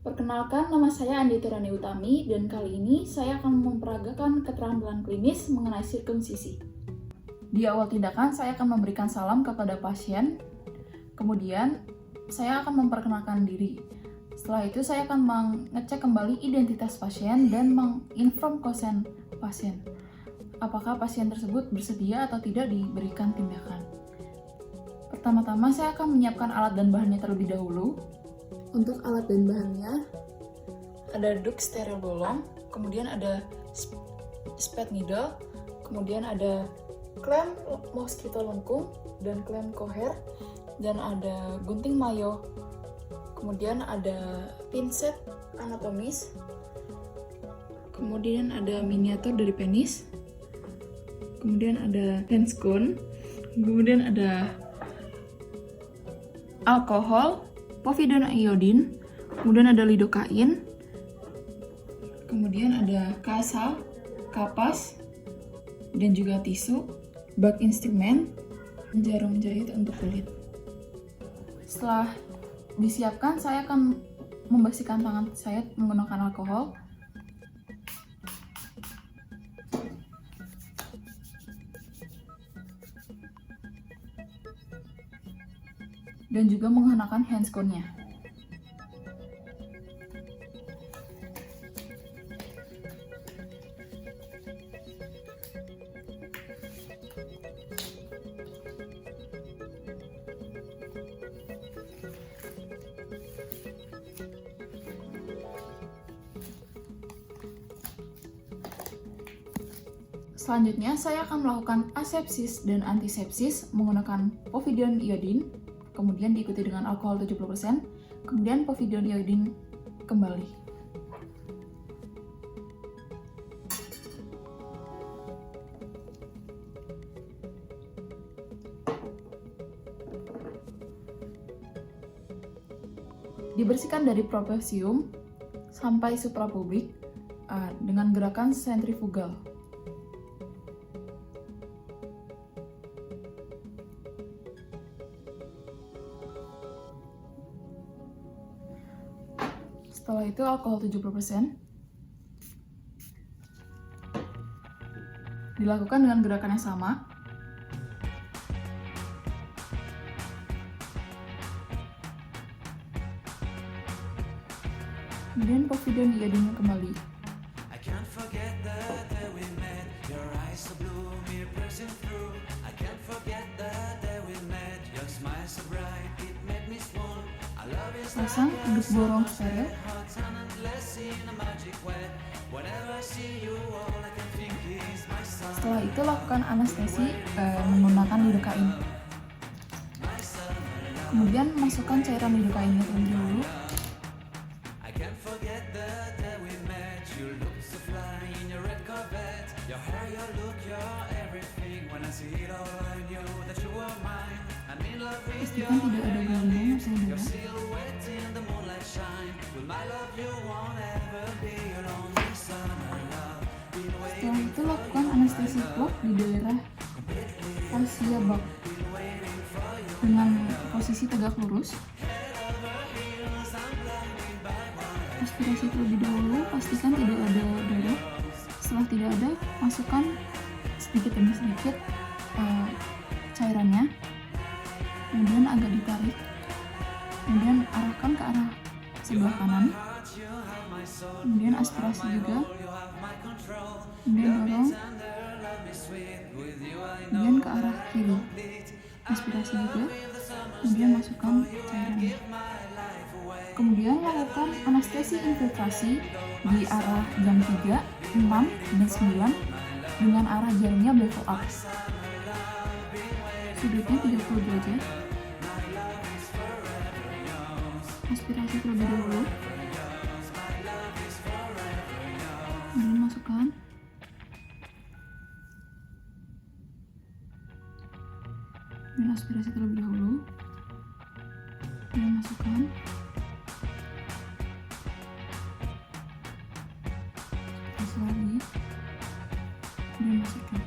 Perkenalkan, nama saya Andi Turani Utami dan kali ini saya akan memperagakan keterampilan klinis mengenai sirkumsisi. Di awal tindakan, saya akan memberikan salam kepada pasien, kemudian saya akan memperkenalkan diri. Setelah itu, saya akan mengecek kembali identitas pasien dan menginform konsen pasien. Apakah pasien tersebut bersedia atau tidak diberikan tindakan. Pertama-tama, saya akan menyiapkan alat dan bahannya terlebih dahulu. Untuk alat dan bahannya, ada duk steril bolong, kemudian ada spade needle, kemudian ada klem mosquito lengkung dan klem koher, dan ada gunting mayo, kemudian ada pinset anatomis, kemudian ada miniatur dari penis, kemudian ada tense gun, kemudian ada alkohol, povidone iodine, kemudian ada lidokain, kemudian ada kasal, kapas, dan juga tisu, bak instrumen, jarum jahit untuk kulit. Setelah disiapkan, saya akan membersihkan tangan saya menggunakan alkohol. Dan juga menggunakan handscoon-nya. Selanjutnya, saya akan melakukan asepsis dan antisepsis menggunakan povidone iodine, kemudian diikuti dengan alkohol 70%, kemudian povidone iodine kembali. Dibersihkan dari propesium sampai suprapubik dengan gerakan sentrifugal. Setelah itu alkohol 70% dilakukan dengan gerakan yang sama. Kemudian povidone iodine kembali. Pasang duk borong steril. Setelah itu lakukan anestesi menggunakan lidokain. Kemudian masukkan cairan lidokainnya terlebih dahulu. Pastikan tidak ada gelombang atau udara. Setelah itu lakukan anestesi plak di daerah fascia bak dengan posisi tegak lurus. Aspirasi terlebih dahulu, pastikan tidak ada darah. Setelah tidak ada, masukkan sedikit demi sedikit cairannya, kemudian agak ditarik, kemudian arahkan ke arah sebelah kanan, kemudian aspirasi juga, kemudian dorong, kemudian ke arah kiri, aspirasi juga, kemudian masukkan cairannya. Kemudian lakukan anestesi infiltrasi di arah jam 3, 6, dan 9 dengan arah jaringnya bevel up. Sudutnya 30 derajat. Aspirasi terlebih dahulu. Kemudian masukkan. Kemudian aspirasi terlebih dahulu. Kemudian masukkan. Lagi. Kemudian masukkan.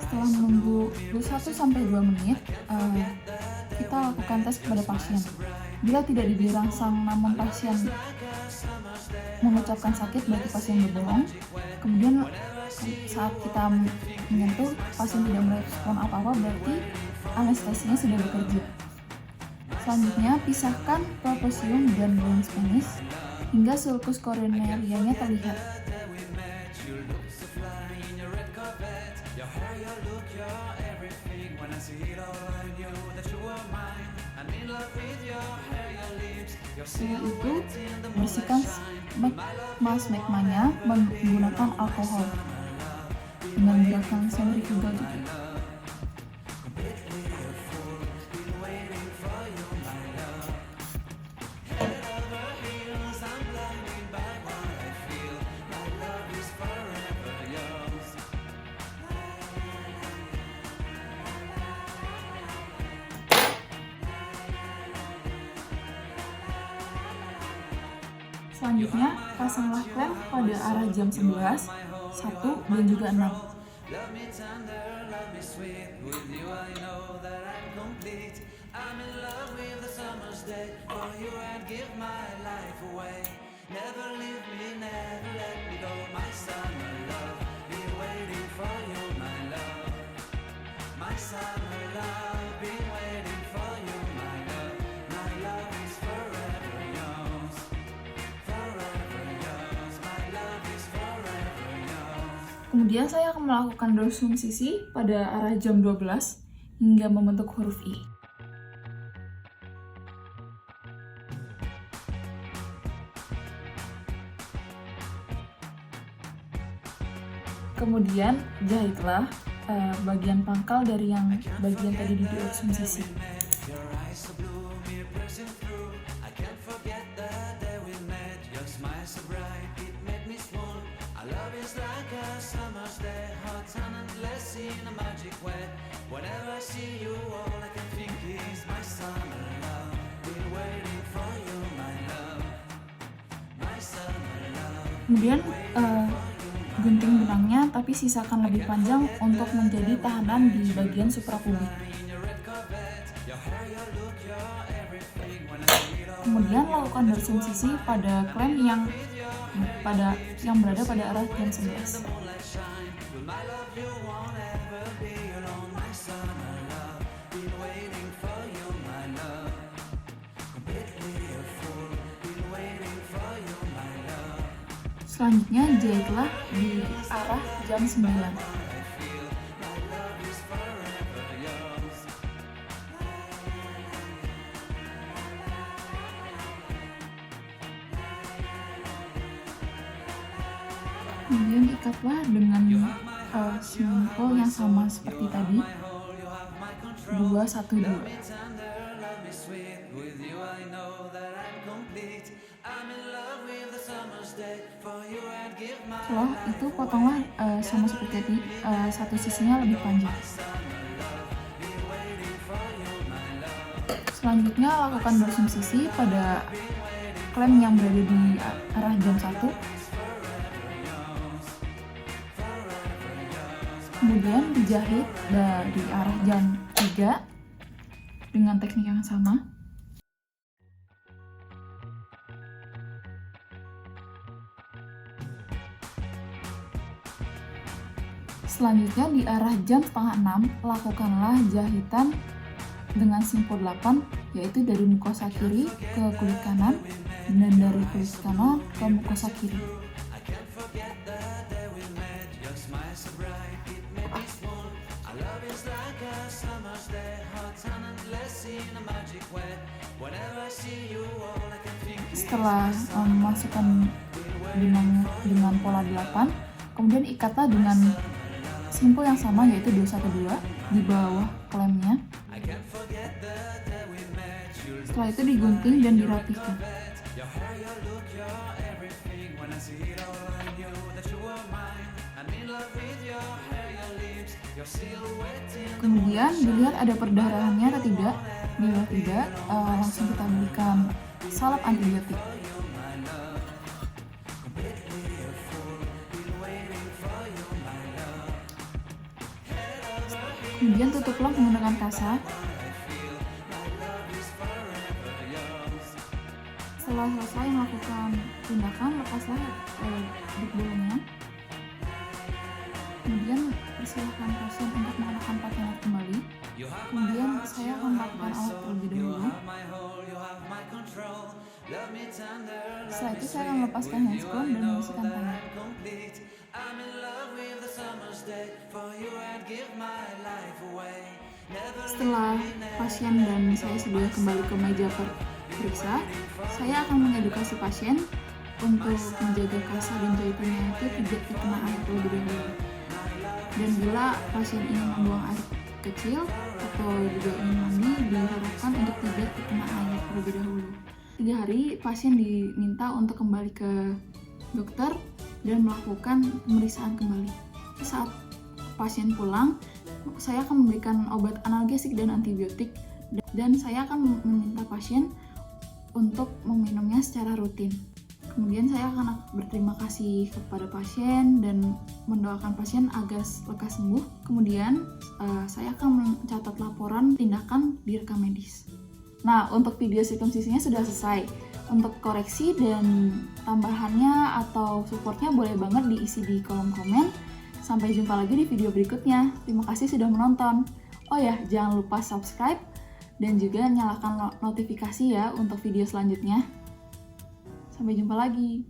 Setelah menunggu 1-2 menit, kita lakukan tes kepada pasien. Bila tidak diberi rangsang namun pasien mengucapkan sakit, berarti pasien berbohong. Kemudian saat kita menyentuh pasien tidak merespon apa-apa, berarti anestesinya sudah bekerja. Selanjutnya, pisahkan proposium dan lens penis hingga sulcus coronarianya terlihat. Setelah itu, bersihkan smegmanya menggunakan alkohol dengan gerakan sentrifugal juga. Selanjutnya, pasanglah klem pada arah jam 11, 1, dan juga 6. Kemudian saya akan melakukan dorsum sisi pada arah jam 12 hingga membentuk huruf I. Kemudian jahitlah bagian pangkal dari yang bagian tadi di dorsum sisi. Kemudian gunting benangnya, tapi sisakan lebih panjang untuk menjadi tahanan di bagian suprapubik. Kemudian lakukan dorsum sisi pada klem yang berada pada arah jam 11. Selanjutnya jahitlah di arah jam 9. Kemudian ikatlah dengan simpul yang sama seperti tadi, 2, 1, 2. Setelah itu potonglah sama seperti tadi, satu sisinya lebih panjang. Selanjutnya lakukan dorsum sisi pada klem yang berada di arah jam 1. Kemudian dijahit dari arah jam 3 dengan teknik yang sama. Selanjutnya di arah jam setengah 6, lakukanlah jahitan dengan simpul 8, yaitu dari mukosa kiri ke kulit kanan dan dari kulit kanan ke mukosa kiri. Setelah memasukkan benang dengan pola 8, kemudian ikatlah dengan simpul yang sama, yaitu 212 di bawah klemnya. Setelah itu digunting dan dirapihkan. Kemudian dilihat ada perdarahannya atau tidak. Bila tidak, langsung kita berikan salep antibiotik. Kemudian tutuplah menggunakan kasa. Setelah selesai melakukan tindakan, lepaslah bib bulunya. Kemudian persilahkan pasien untuk mengenakan pakaian kembali. Kemudian saya akan melakukan alat terlebih dahulu. Setelah itu saya akan melepaskan handscone dan membersihkan tangan. Setelah pasien dan saya sudah kembali ke meja periksa, saya akan mengedukasi pasien untuk menjaga kasa dan jahitannya itu tidak terkena air terlebih dahulu. Dan bila pasien ingin membuang air kecil atau juga ingin mandi, diharapkan untuk tidak terkena air terlebih dahulu. 3 hari pasien diminta untuk kembali ke dokter dan melakukan pemeriksaan kembali. Saat pasien pulang, saya akan memberikan obat analgesik dan antibiotik, dan saya akan meminta pasien untuk meminumnya secara rutin. Kemudian saya akan berterima kasih kepada pasien dan mendoakan pasien agar lekas sembuh. Kemudian saya akan mencatat laporan tindakan di rekam medis. Nah, untuk video sirkumsisinya sudah selesai. Untuk koreksi dan tambahannya atau supportnya boleh banget diisi di kolom komen. Sampai jumpa lagi di video berikutnya. Terima kasih sudah menonton. Oh ya, jangan lupa subscribe dan juga nyalakan notifikasi ya untuk video selanjutnya. Sampai jumpa lagi.